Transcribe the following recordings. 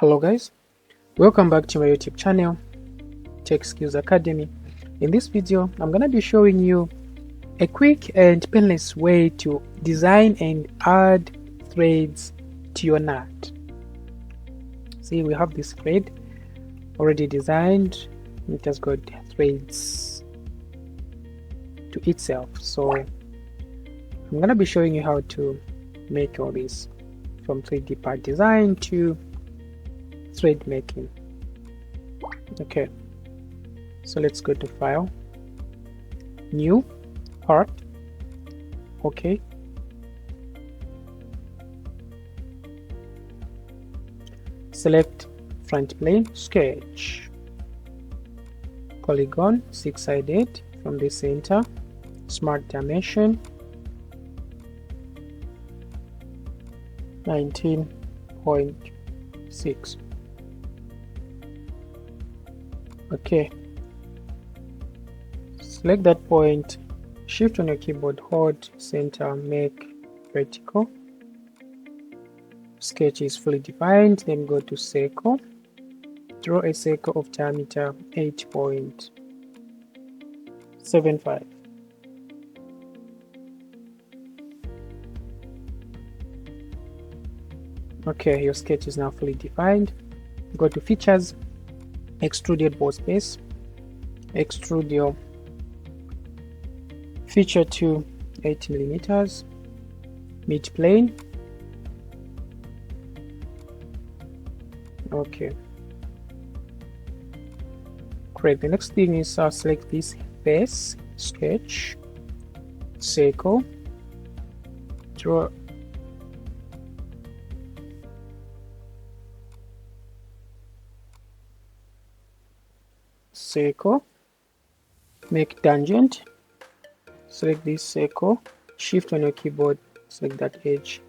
Hello guys, welcome back to my YouTube channel, Tech Skills Academy. In this video, I'm going to be showing you a quick and painless way to design and add threads to your nut. See, we have this thread already designed. It has got threads to itself. So I'm going to be showing you how to make all this from 3D part design to thread making. Okay, so let's go to File, New, Part. Okay, select front plane, sketch, polygon 6-sided from the center, smart dimension 19.6. Okay, select that point, shift on your keyboard, hold center, make vertical. Sketch is fully defined. Then go to circle, draw a circle of diameter 8.75. Okay, your sketch is now fully defined. Go to features, extruded boss base, extrude your feature to 8 mm, mid plane. Okay, great. The next thing is select this face, sketch, circle, draw circle, make tangent, select this circle, shift on your keyboard, select that edge,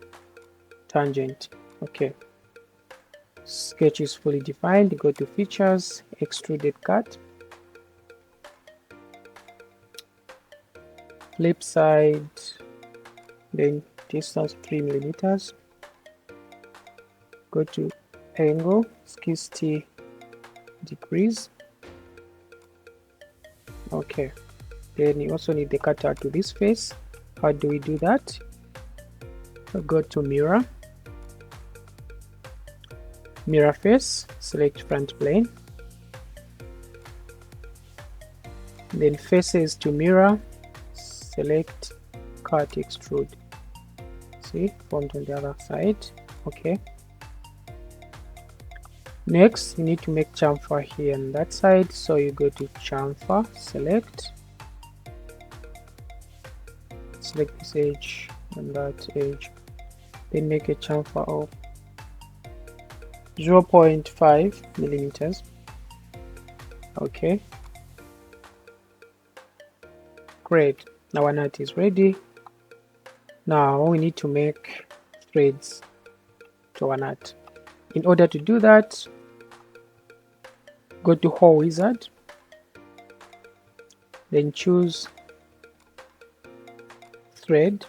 tangent. Okay, sketch is fully defined. Go to features, extruded cut, flip side, then distance 3 mm, go to angle 60 degrees. Okay, then you also need the cutter to this face. How do we do that? Go to mirror, mirror face, select front plane, then faces to mirror, select Cut-Extrude. See, formed on the other side. Okay, next you need to make chamfer here on that side, so you go to chamfer, select this edge and that edge, then make a chamfer of 0.5 millimeters. Okay, great. Now our nut is ready. Now we need to make threads to our nut. In order to do that, go to Hole Wizard, then choose thread,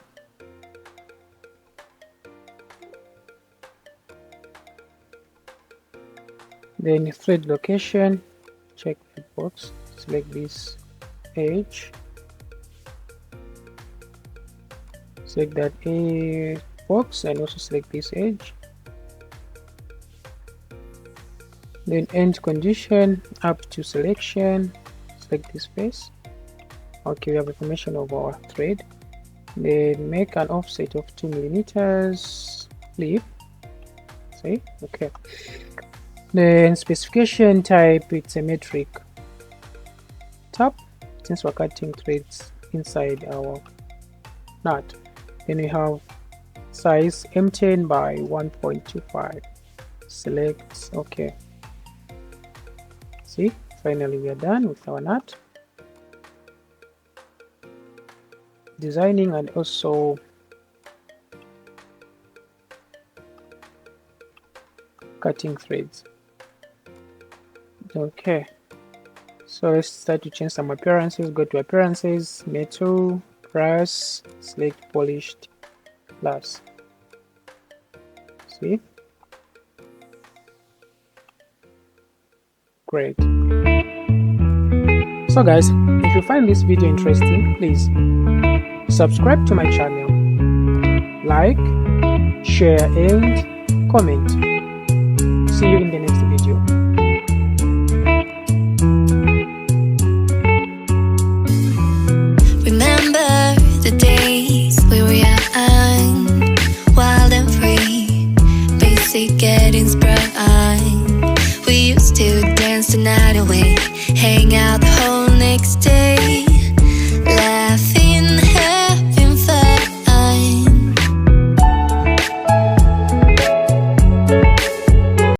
then thread location, check the box, select this edge, select that box and also select this edge, then end condition up to selection, select this face. Okay, we have information of our thread. Then make an offset of 2 mm, flip. See, okay. Then specification type, it's a metric. Tap, since we're cutting threads inside our nut. Then we have size M10 by 1.25. Select okay. See, finally we are done with our nut designing and also cutting threads. Okay, so let's start to change some appearances. Go to appearances, metal, brass, select polished glass. See, Great. So guys, if you find this video interesting, please subscribe to my channel, like, share and comment. See you in the next video. Remember the days we were young, wild and free, basic getting sprung. We used to dance the night away, hang out the whole next day.